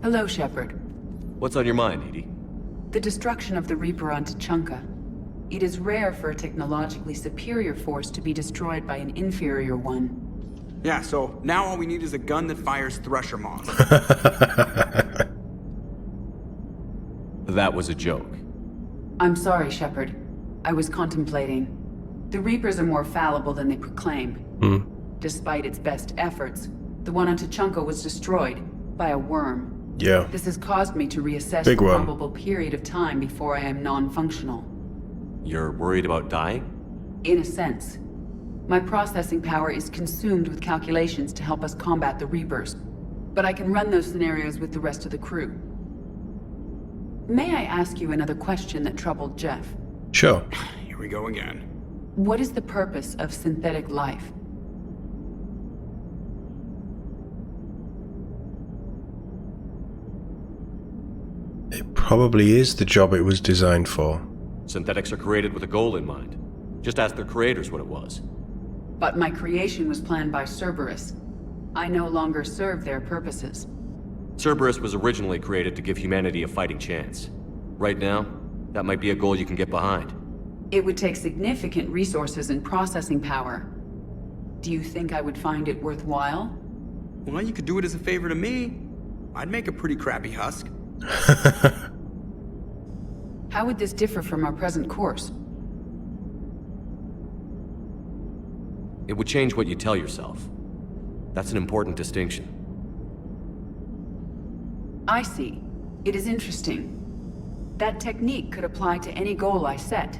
Hello, Shepard. What's on your mind, Edie? The destruction of the Reaper on Tuchanka. It is rare for a technologically superior force to be destroyed by an inferior one. Yeah, so now all we need is a gun that fires thresher moths. That was a joke. I'm sorry, Shepard. I was contemplating. The Reapers are more fallible than they proclaim. Despite its best efforts, the one on Tuchanka was destroyed by a worm. Yeah. This has caused me to reassess Big the worm. probable period of time before I am non-functional. You're worried about dying? In a sense. My processing power is consumed with calculations to help us combat the Reapers, but I can run those scenarios with the rest of the crew. May I ask you another question that troubled Jeff? Sure. Here we go again. What is the purpose of synthetic life? It probably is the job it was designed for. Synthetics are created with a goal in mind. Just ask their creators what it was. But my creation was planned by Cerberus. I no longer serve their purposes. Cerberus was originally created to give humanity a fighting chance. Right now, that might be a goal you can get behind. It would take significant resources and processing power. Do you think I would find it worthwhile? Well, you could do it as a favor to me. I'd make a pretty crappy husk. How would this differ from our present course? It would change what you tell yourself. That's an important distinction. I see. It is interesting. That technique could apply to any goal I set.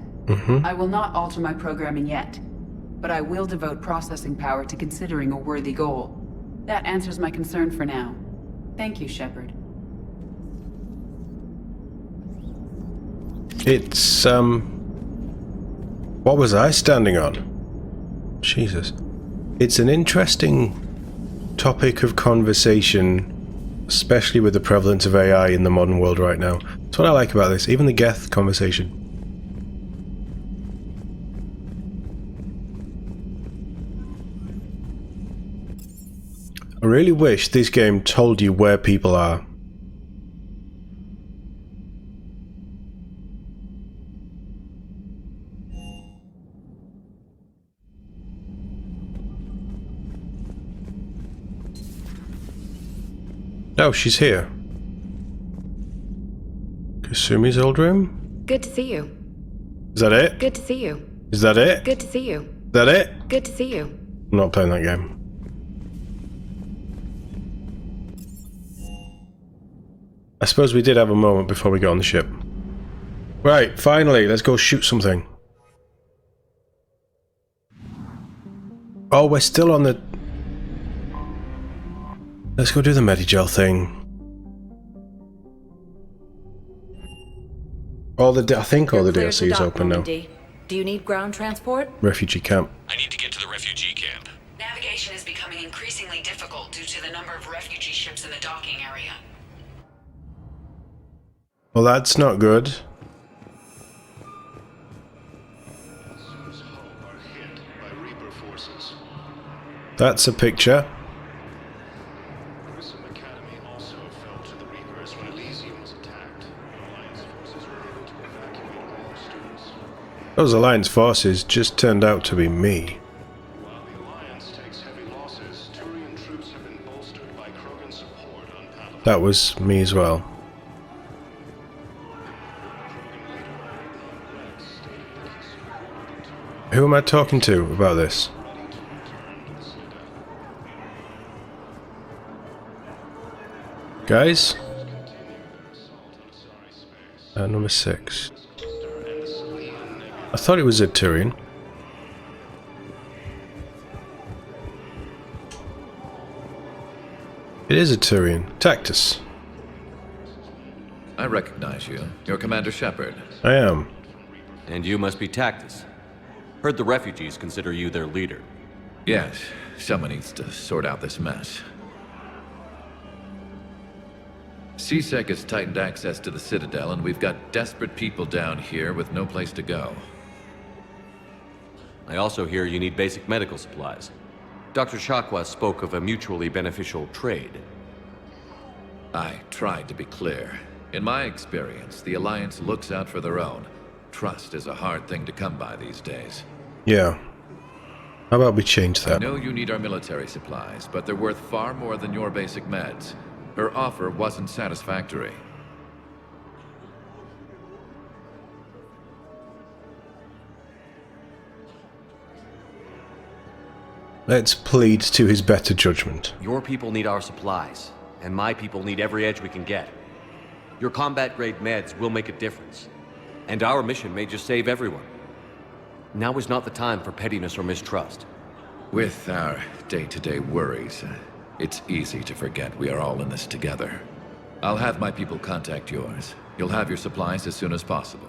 I will not alter my programming yet, but I will devote processing power to considering a worthy goal. That answers my concern for now. Thank you, Shepard. It's, what was I standing on? Jesus. It's an interesting topic of conversation, especially with the prevalence of AI in the modern world right now. That's what I like about this, even the Geth conversation. I really wish this game told you where people are. Oh, she's here. Kasumi's old room? Good to see you. Is that it? Good to see you. Is that it? Good to see you. Is that it? Good to see you. I'm not playing that game. I suppose we did have a moment before we got on the ship. Right, finally, let's go shoot something. Oh, we're still on the... Let's go do the Medigel thing. I think all the DLC is open now. Do you need ground transport? Refugee camp. I need to get to the refugee camp. Navigation is becoming increasingly difficult due to the number of refugee ships in the docking area. Well, that's not good. That's a picture. Those Alliance forces just turned out to be me. While the Alliance takes heavy losses, Turian troops have been bolstered by Krogan support on Palace. That was me as well. Who am I talking to about this? Guys? Number 6. I thought it was a Turian. It is a Turian. Tactus. I recognize you. You're Commander Shepard. I am. And you must be Tactus. Heard the refugees consider you their leader. Yes, someone needs to sort out this mess. CSEC has tightened access to the Citadel, and we've got desperate people down here with no place to go. I also hear you need basic medical supplies. Dr. Chakwas spoke of a mutually beneficial trade. I tried to be clear. In my experience, the Alliance looks out for their own. Trust is a hard thing to come by these days. Yeah. How about we change I that? know you need our military supplies, but they're worth far more than your basic meds. Her offer wasn't satisfactory. Let's plead to his better judgment. Your people need our supplies, and my people need every edge we can get. Your combat-grade meds will make a difference, and our mission may just save everyone. Now is not the time for pettiness or mistrust. With our day-to-day worries, it's easy to forget we are all in this together. I'll have my people contact yours. You'll have your supplies as soon as possible.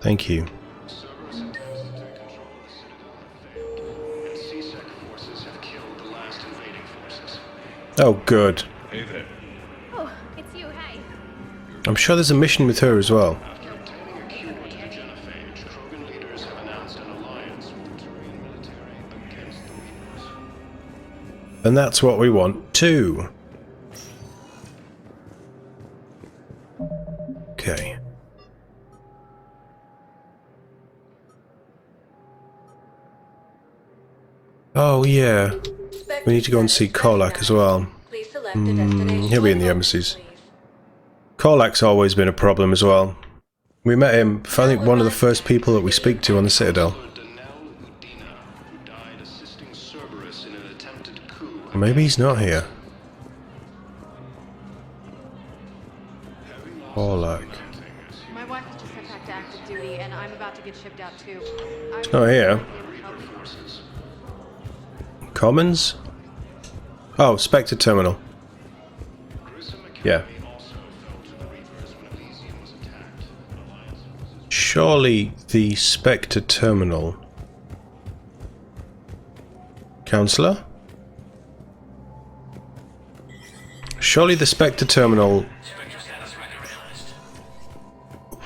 Thank you. Cerberus attempts to take control of the Citadel have failed, and C-Sec forces have killed the last invading forces. Oh, good. Hey there. Oh, it's you, hey. I'm sure there's a mission with her as well. After obtaining a cure to the genophage, Krogan leaders have announced an alliance with the Turian military against the Reapers. And that's what we want too. Okay. Oh yeah. We need to go and see Korlak as well. He'll be in the embassies. Korlak's always been a problem as well. We met him, I think, one of the first people that we speak to on the Citadel. Who died assisting Cerberus in an attempted coup. Maybe he's not here. Korlak. My wife has just sent back to active duty, and I'm about to get shipped out too. He's not here. Commons? Oh, Spectre Terminal. Yeah. Surely the Spectre Terminal. Counselor? Surely the Spectre Terminal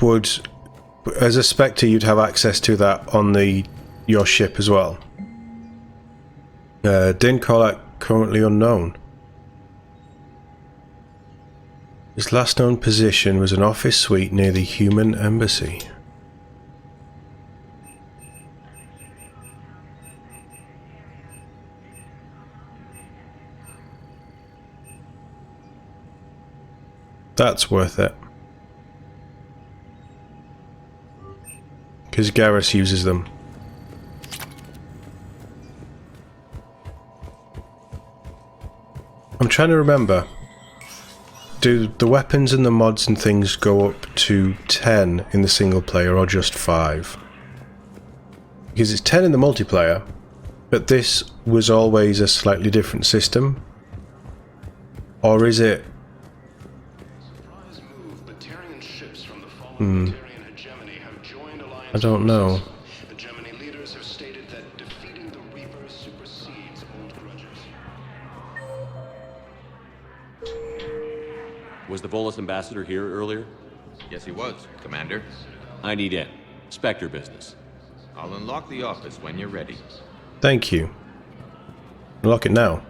would, as a Spectre, you'd have access to that on your ship as well. Din Korlak currently unknown. His last known position was an office suite near the human embassy. That's worth it. Because Garrus uses them. I'm trying to remember. Do the weapons and the mods and things go up to 10 in the single player or just 5? Because it's 10 in the multiplayer, but this was always a slightly different system. Or is it? Surprise move, but Turian ships from the fallen Turian hegemony have joined alliance. I don't know. The Gemini leaders have stated that defeating the Reapers supersedes old grudges. Was the Volus ambassador here earlier? Yes, he was, Commander. I need in. Spectre business. I'll unlock the office when you're ready. Thank you. Unlock it now.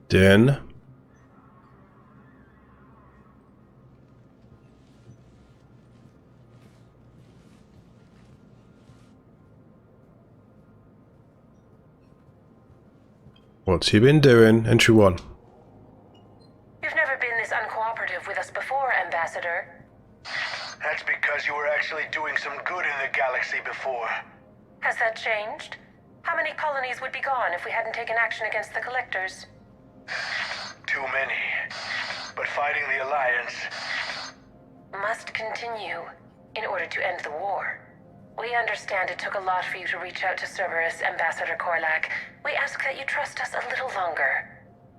Din. What's he been doing? Entry 1. You've never been this uncooperative with us before, Ambassador. That's because you were actually doing some good in the galaxy before. Has that changed? How many colonies would be gone if we hadn't taken action against the Collectors? Too many. But fighting the Alliance... Must continue in order to end the war. We understand it took a lot for you to reach out to Cerberus, Ambassador Korlak. We ask that you trust us a little longer.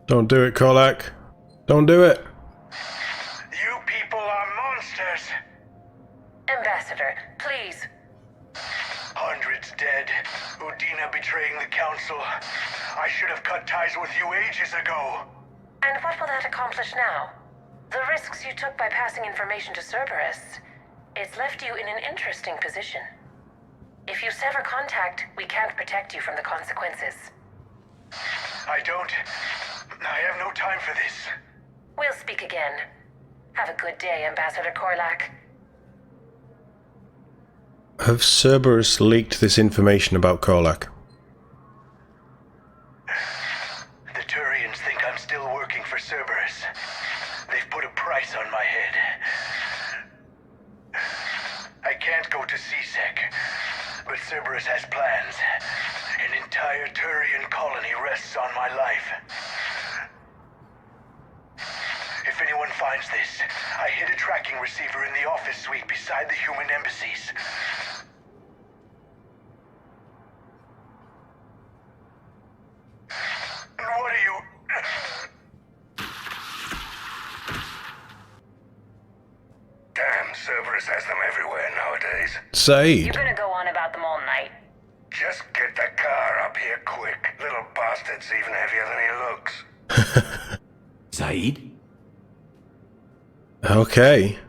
Don't do it, Korlak. Don't do it. You people are monsters! Ambassador, please. Hundreds dead. Udina betraying the Council. I should have cut ties with you ages ago. And what will that accomplish now? The risks you took by passing information to Cerberus, it's left you in an interesting position. If you sever contact, we can't protect you from the consequences. I have no time for this. We'll speak again. Have a good day, Ambassador Korlak. Have Cerberus leaked this information about Korlak? The Turians think I'm still working for Cerberus. They've put a price on my head. I can't go to CSEC, but Cerberus has plans. An entire Turian colony rests on my life. If anyone finds this, I hid a tracking receiver in the office suite beside the human embassies. What are you... Damn, Cerberus has them everywhere nowadays. Saeed. You're gonna go on about them all night. Just get the car up here quick. Little bastard's even heavier than he looks. Saeed? Okay.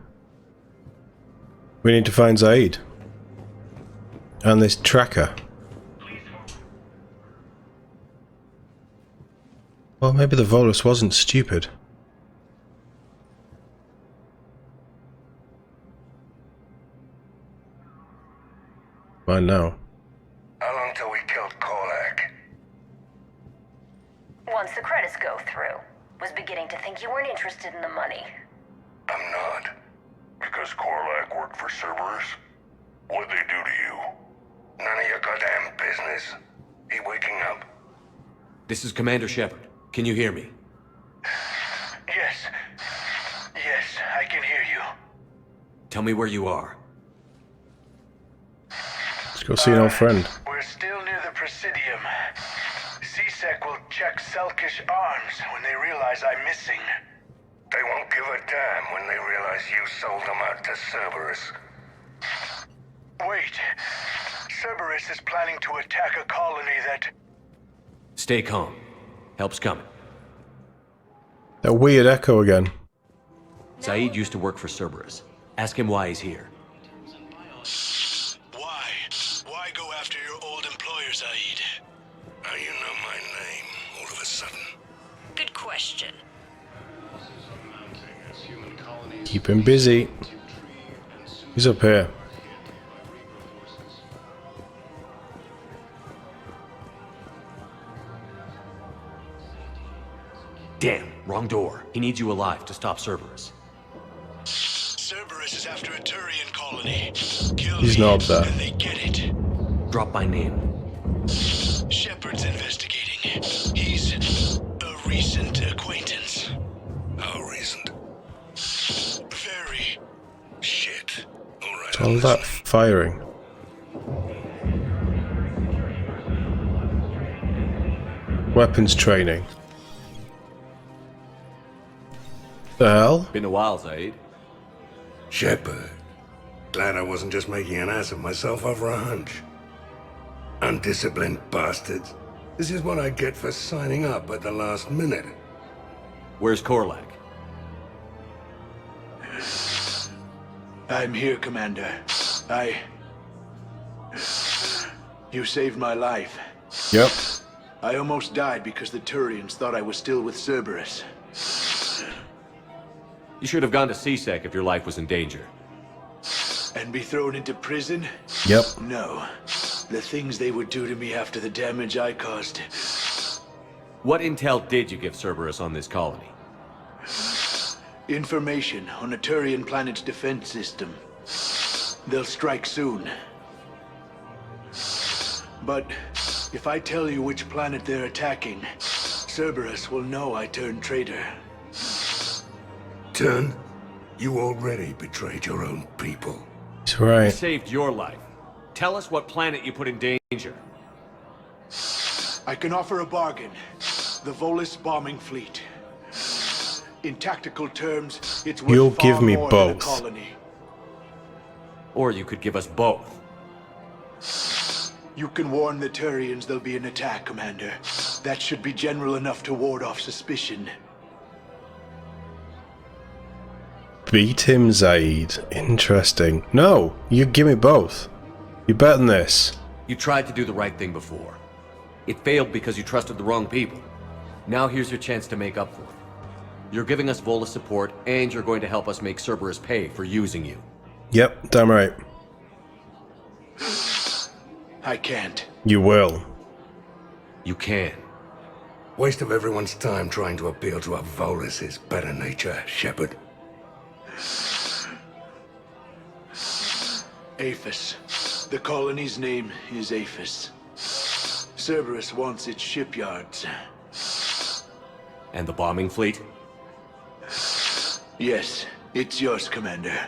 We need to find Zaid. And this tracker. Well, maybe the Volus wasn't stupid. I know. How long till we killed Korlak? Once the credits go through. Was beginning to think you weren't interested in the money. I'm not. Because Korlak worked for Cerberus? What'd they do to you? None of your goddamn business. He waking up? This is Commander Shepard. Can you hear me? Yes. Yes, I can hear you. Tell me where you are. Let's go see an old friend. We're still near the Presidium. CSEC will check Selkish arms when they realize I'm missing. They won't give a damn when they realize you sold them out to Cerberus. Wait. Cerberus is planning to attack a colony that... Stay calm. Help's coming. That weird echo again. Saeed used to work for Cerberus. Ask him why he's here. Why? Why go after your old employer, Zaid? How you know my name all of a sudden? Good question. Keep him busy. He's up here. Damn, wrong door. He needs you alive to stop Cerberus. Cerberus is after a Turian colony. Kill He's me, not there. and they get it. Drop my name. Shepard's investigating. He's a recent acquaintance. How recent? Very. Shit. Alright. All that firing. Weapons training. The hell? Been a while, Zaid. Shepard. Glad I wasn't just making an ass of myself over a hunch. Undisciplined bastards. This is what I get for signing up at the last minute. Where's Korlak? I'm here, Commander. You saved my life. Yep. I almost died because the Turians thought I was still with Cerberus. You should have gone to CSEC if your life was in danger. And be thrown into prison? Yep. No. The things they would do to me after the damage I caused. What intel did you give Cerberus on this colony? Information on a Turian planet's defense system. They'll strike soon. But if I tell you which planet they're attacking, Cerberus will know I turned traitor. Turn? You already betrayed your own people. He's I right. saved your life. Tell us what planet you put in danger. I can offer a bargain. The Volus bombing fleet. In tactical terms, it's worth You'll far give me more than a both. colony. Or you could give us both. You can warn the Turians there'll be an attack, Commander. That should be general enough to ward off suspicion. Beat him, Zaid. Interesting. No, you give me both. You're better than this. You tried to do the right thing before. It failed because you trusted the wrong people. Now here's your chance to make up for it. You're giving us Volus support, and you're going to help us make Cerberus pay for using you. Yep, damn right. I can't. You will. You can. Waste of everyone's time trying to appeal to a Volus's better nature, Shepard. Aphis. The colony's name is Aphis. Cerberus wants its shipyards. And the bombing fleet? Yes, it's yours, Commander.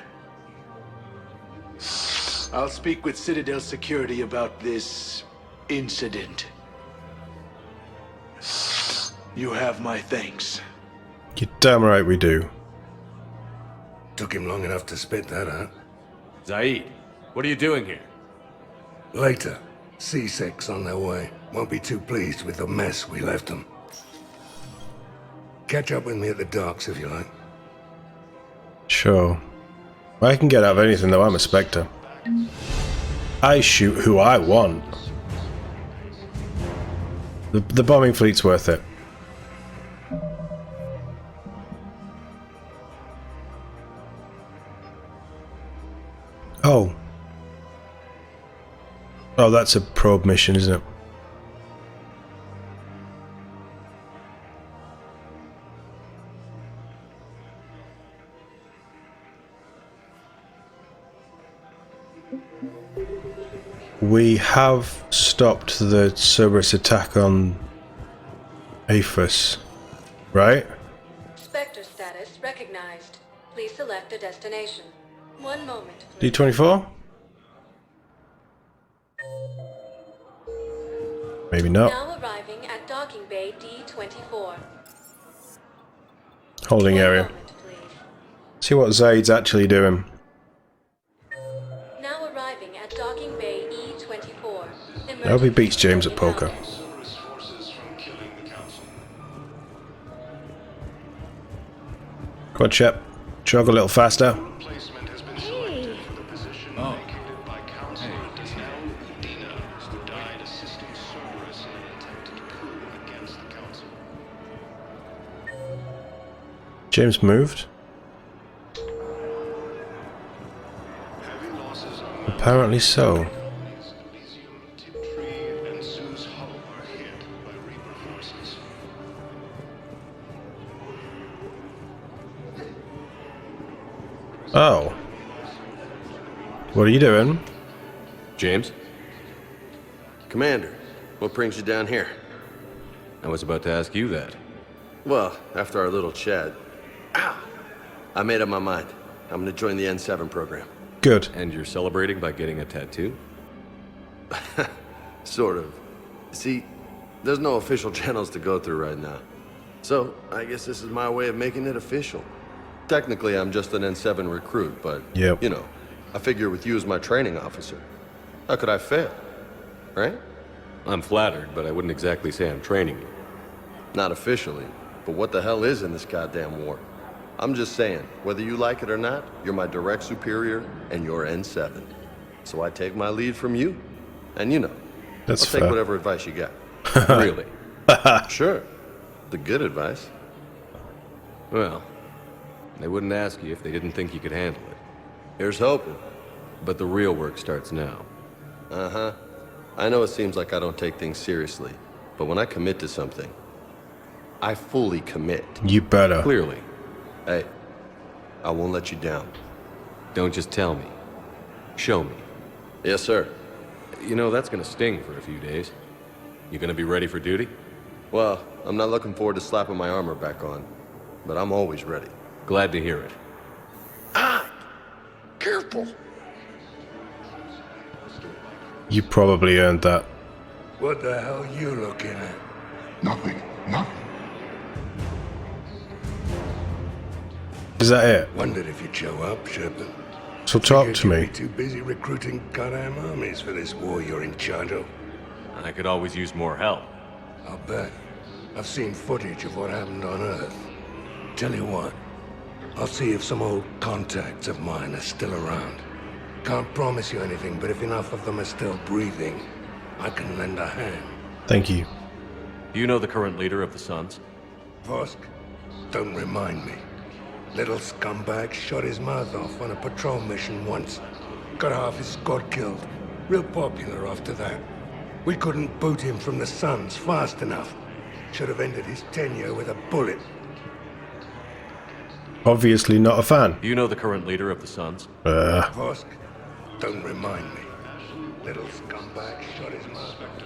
I'll speak with Citadel Security about this incident. You have my thanks. You're damn right we do. Took him long enough to spit that out. Zaid, what are you doing here? Later, C-Sec's on their way. Won't be too pleased with the mess we left them. Catch up with me at the docks if you like. Sure. I can get out of anything though, I'm a Spectre. I shoot who I want. The bombing fleet's worth it. Oh. Oh, that's a probe mission, isn't it? We have stopped the Cerberus attack on Aphis, right? Spectre status recognized. Please select a destination. One moment, please. D24? Maybe not. Now arriving at docking bay D24. Holding area. Moment, please. See what Zaid's actually doing. Now arriving at docking bay E24. I hope he beats James at poker. Come on, Shep. Jog a little faster. James moved? Apparently so. Oh. What are you doing? James? Commander, what brings you down here? I was about to ask you that. Well, after our little chat, I made up my mind. I'm gonna join the N7 program. Good. And you're celebrating by getting a tattoo? Sort of. See, there's no official channels to go through right now. So, I guess this is my way of making it official. Technically, I'm just an N7 recruit, but, yep. You know, I figure with you as my training officer, how could I fail? Right? I'm flattered, but I wouldn't exactly say I'm training you. Not officially, but what the hell is in this goddamn war? I'm just saying, whether you like it or not, you're my direct superior, and you're N7. So I take my lead from you, and you know, I'll take whatever advice you got. Really? Sure. The good advice. Well, they wouldn't ask you if they didn't think you could handle it. Here's hoping. But the real work starts now. Uh-huh. I know it seems like I don't take things seriously, but when I commit to something, I fully commit. You better. Clearly. Hey, I won't let you down. Don't just tell me. Show me. Yes, sir. You know, that's gonna sting for a few days. You gonna be ready for duty? Well, I'm not looking forward to slapping my armor back on, but I'm always ready. Glad to hear it. Ah! Careful! You probably earned that. What the hell are you looking at? Nothing. Nothing. Is that it? Wondered if you'd show up, Shepard. So talk to me. You'd be too busy recruiting goddamn armies for this war you're in charge of. I could always use more help. I'll bet. I've seen footage of what happened on Earth. Tell you what, I'll see if some old contacts of mine are still around. Can't promise you anything, but if enough of them are still breathing, I can lend a hand. Thank you. Do you know the current leader of the Suns? Vosk, don't remind me. Little scumbag shot his mouth off on a patrol mission once. Got half his squad killed. Real popular after that. We couldn't boot him from the Suns fast enough. Should have ended his tenure with a bullet. Obviously not a fan. You know the current leader of the Suns? Vosk, don't remind me. Little scumbag shot his mouth off.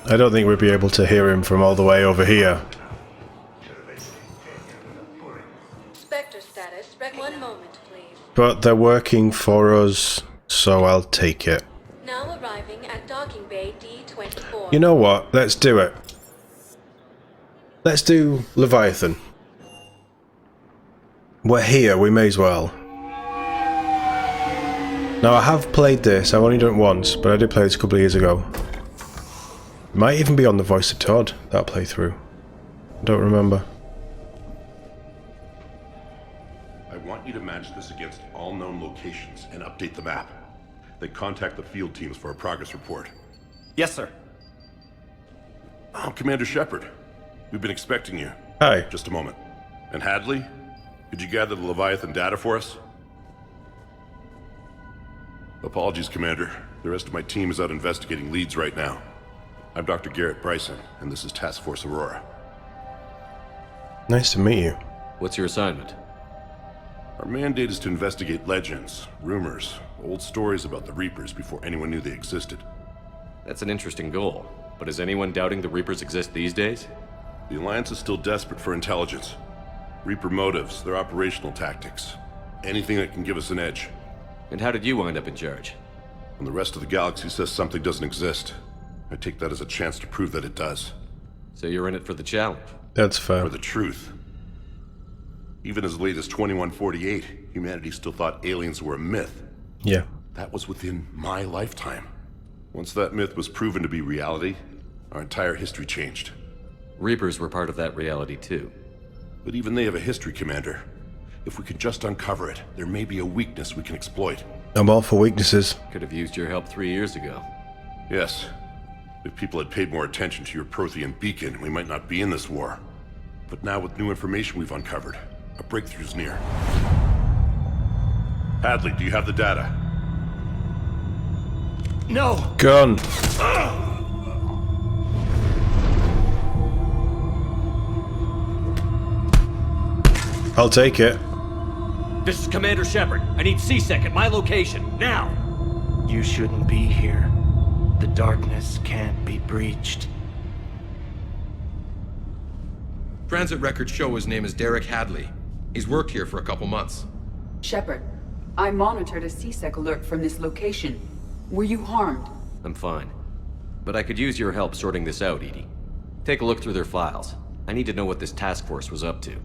I don't think we'd be able to hear him from all the way over here. Spectre status. 1 moment, please. But they're working for us, so I'll take it. Now arriving at docking bay D24. You know what? Let's do it. Let's do Leviathan. We're here, we may as well. Now I have played this, I've only done it once, but I did play this a couple of years ago. Might even be on the Voice of TOD, that playthrough. I don't remember. I want you to match this against all known locations and update the map. Then contact the field teams for a progress report. Yes, sir. Oh, Commander Shepard. We've been expecting you. Hi. Just a moment. And Hadley? Could you gather the Leviathan data for us? Apologies, Commander. The rest of my team is out investigating leads right now. I'm Dr. Garrett Bryson, and this is Task Force Aurora. Nice to meet you. What's your assignment? Our mandate is to investigate legends, rumors, old stories about the Reapers before anyone knew they existed. That's an interesting goal, but is anyone doubting the Reapers exist these days? The Alliance is still desperate for intelligence. Reaper motives, their operational tactics. Anything that can give us an edge. And how did you wind up in charge? When the rest of the galaxy says something doesn't exist, I take that as a chance to prove that it does. So you're in it for the challenge? That's fair. For the truth. Even as late as 2148, humanity still thought aliens were a myth. Yeah. That was within my lifetime. Once that myth was proven to be reality, our entire history changed. Reapers were part of that reality too. But even they have a history, Commander. If we could just uncover it, there may be a weakness we can exploit. I'm all for weaknesses. Could have used your help 3 years ago. Yes. If people had paid more attention to your Prothean beacon, we might not be in this war. But now with new information we've uncovered, a breakthrough's near. Hadley, do you have the data? No! Gun! I'll take it. This is Commander Shepard. I need C-Sec at my location, now! You shouldn't be here. The darkness can't be breached. Transit records show his name is Derek Hadley. He's worked here for a couple months. Shepard, I monitored a C-Sec alert from this location. Were you harmed? I'm fine. But I could use your help sorting this out, EDI. Take a look through their files. I need to know what this task force was up to.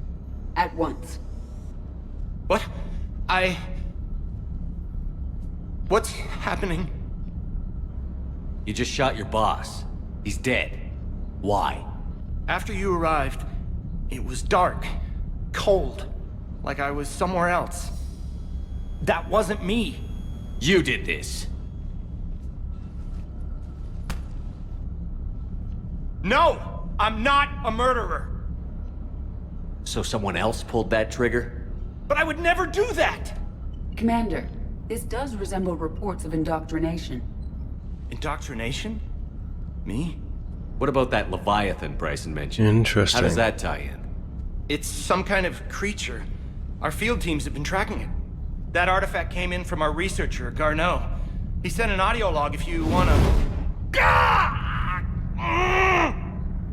At once. What? What's happening? You just shot your boss. He's dead. Why? After you arrived, it was dark, cold, like I was somewhere else. That wasn't me. You did this. No! I'm not a murderer! So someone else pulled that trigger? But I would never do that! Commander, this does resemble reports of indoctrination. Indoctrination? Me? What about that Leviathan Bryson mentioned? Interesting. How does that tie in? It's some kind of creature. Our field teams have been tracking it. That artifact came in from our researcher, Garneau. He sent an audio log if you wanna...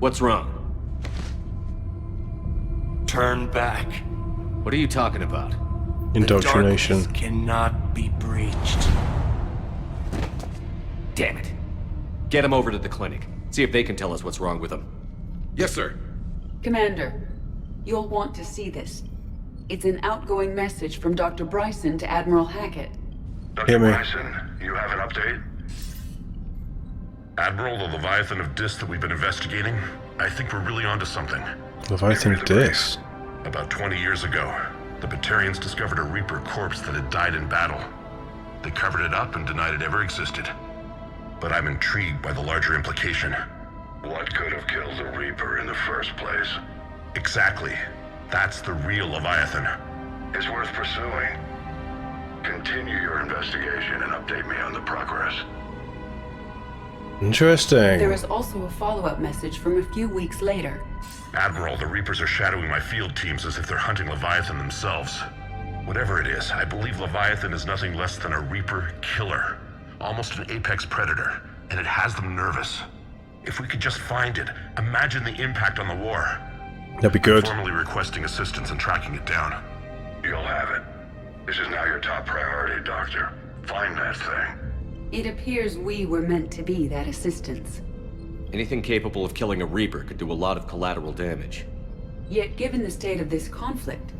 What's wrong? Turn back. What are you talking about? Indoctrination. The darkness cannot be breached. Damn it. Get him over to the clinic. See if they can tell us what's wrong with him. Yes, sir. Commander, you'll want to see this. It's an outgoing message from Dr. Bryson to Admiral Hackett. Dr. Bryson, you have an update? Admiral, the Leviathan of Dis that we've been investigating, I think we're really onto something. Leviathan of Dis? About 20 years ago, the Batarians discovered a Reaper corpse that had died in battle. They covered it up and denied it ever existed. but I'm intrigued by the larger implication. What could have killed the Reaper in the first place? Exactly. That's the real Leviathan. It's worth pursuing. Continue your investigation and update me on the progress. Interesting. There is also a follow-up message from a few weeks later. Admiral, the Reapers are shadowing my field teams as if they're hunting Leviathan themselves. Whatever it is, I believe Leviathan is nothing less than a Reaper killer. Almost an apex predator, and it has them nervous. If we could just find it, imagine the impact on the war. That'd be good. I'm formally requesting assistance in tracking it down. You'll have it. This is now your top priority, Doctor. Find that thing. It appears we were meant to be that assistance. Anything capable of killing a Reaper could do a lot of collateral damage. Yet given the state of this conflict,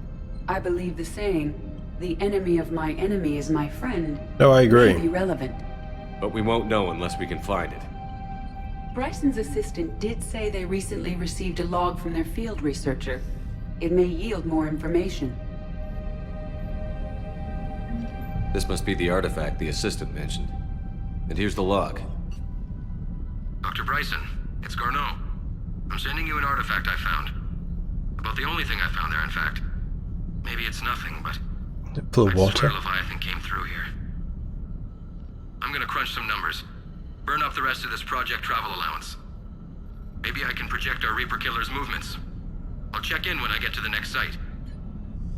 I believe the saying, "The enemy of my enemy is my friend," No, I agree. may be relevant. But we won't know unless we can find it. Bryson's assistant did say they recently received a log from their field researcher. It may yield more information. This must be the artifact the assistant mentioned. And here's the log. Dr. Bryson, it's Garneau. I'm sending you an artifact I found. About the only thing I found there, in fact. Maybe it's nothing, but... Full of I water. swear Leviathan came through here. I'm gonna crunch some numbers. Burn up the rest of this project travel allowance. Maybe I can project our Reaper killer's movements. I'll check in when I get to the next site.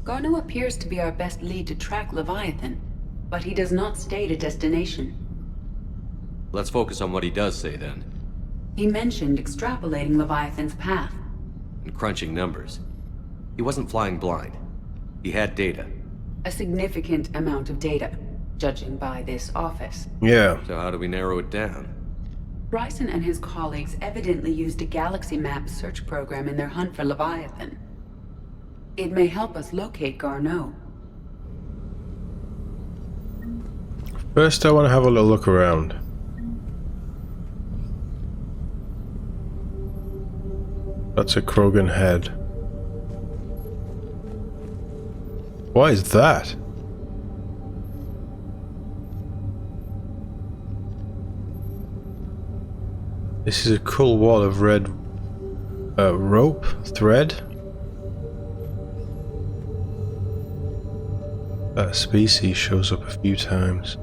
Garneau appears to be our best lead to track Leviathan, but he does not state a destination. Let's focus on what he does say then. He mentioned extrapolating Leviathan's path. And crunching numbers. He wasn't flying blind. He had data. A significant amount of data, judging by this office. Yeah. So how do we narrow it down? Bryson and his colleagues evidently used a galaxy map search program in their hunt for Leviathan. It may help us locate Garneau. First, I want to have a little look around. That's a Krogan head. What is that? This is a cool wall of red rope, thread. That species shows up a few times.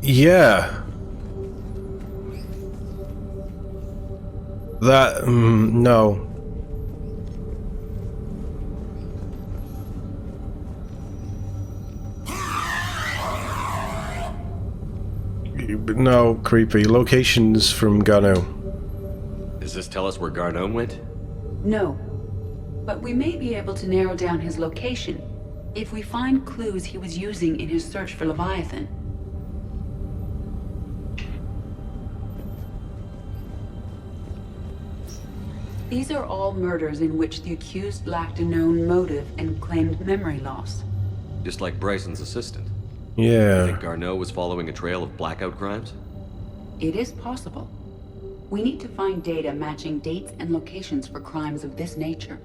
Yeah. That, no. No, creepy. Locations from Garneau. Does this tell us where Garneau went? No. But we may be able to narrow down his location if we find clues he was using in his search for Leviathan. These are all murders in which the accused lacked a known motive and claimed memory loss. Just like Bryson's assistant. Yeah. You think Garneau was following a trail of blackout crimes? It is possible. We need to find data matching dates and locations for crimes of this nature.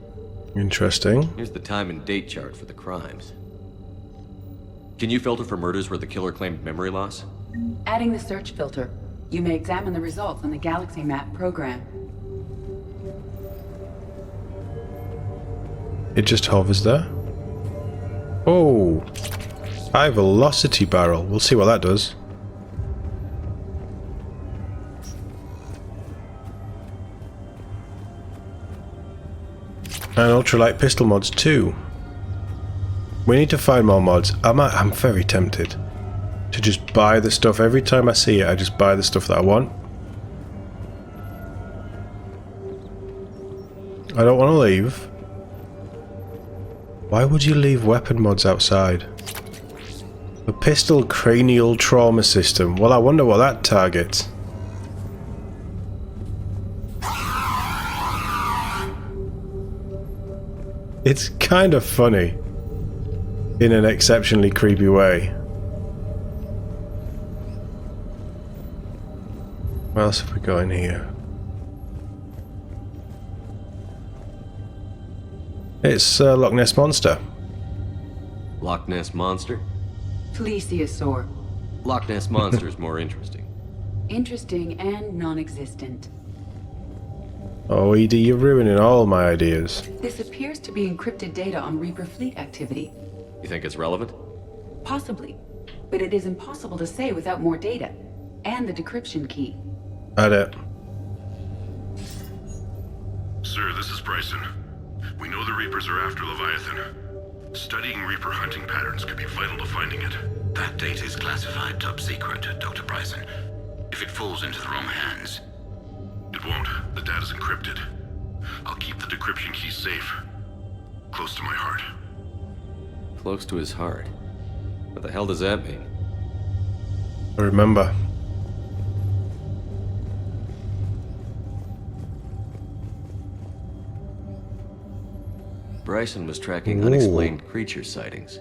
Interesting. Here's the time and date chart for the crimes. Can you filter for murders where the killer claimed memory loss? Adding the search filter, you may examine the results on the Galaxy Map program. It just hovers there. Oh, high velocity barrel. We'll see what that does. And ultralight pistol mods too. We need to find more mods. I'm very tempted to just buy the stuff. Every time I see it, I just buy the stuff that I want. I don't want to leave. Why would you leave weapon mods outside? The pistol cranial trauma system. Well, I wonder what that targets. It's kind of funny. in an exceptionally creepy way. What else have we got in here? It's Loch Ness Monster. Loch Ness Monster? Plesiosaur. Loch Ness Monster is more interesting. Interesting and non-existent. Oh, Edie, you're ruining all my ideas. This appears to be encrypted data on Reaper fleet activity. You think it's relevant? Possibly. But it is impossible to say without more data. And the decryption key. Add it. Sir, this is Bryson. We know the Reapers are after Leviathan. Studying Reaper hunting patterns could be vital to finding it. That data is classified top secret, Dr. Bryson. If it falls into the wrong hands... It won't. The data's encrypted. I'll keep the decryption key safe. Close to my heart. Close to his heart? What the hell does that mean? I remember. Bryson was tracking unexplained creature sightings.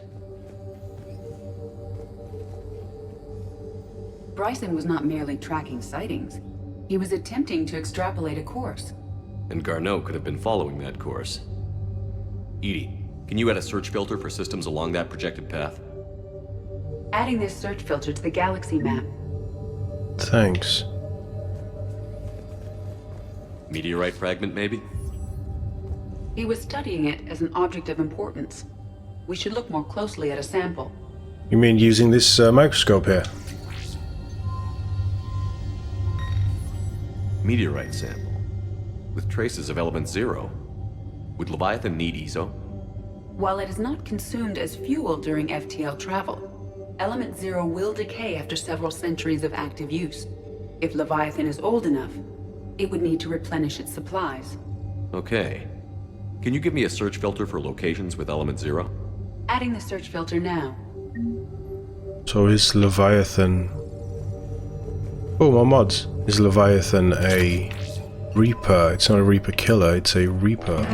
Bryson was not merely tracking sightings. He was attempting to extrapolate a course. And Garneau could have been following that course. Edie, can you add a search filter for systems along that projected path? Adding this search filter to the galaxy map. Thanks. Meteorite fragment, maybe? He was studying it as an object of importance. We should look more closely at a sample. You mean using this microscope here? Meteorite sample. With traces of element 0. Would Leviathan need ESO? While it is not consumed as fuel during FTL travel, element 0 will decay after several centuries of active use. If Leviathan is old enough, it would need to replenish its supplies. Okay. Can you give me a search filter for locations with element 0? Adding the search filter now. So is Leviathan... Oh, my mods. Is Leviathan a Reaper? It's not a Reaper killer, it's a Reaper.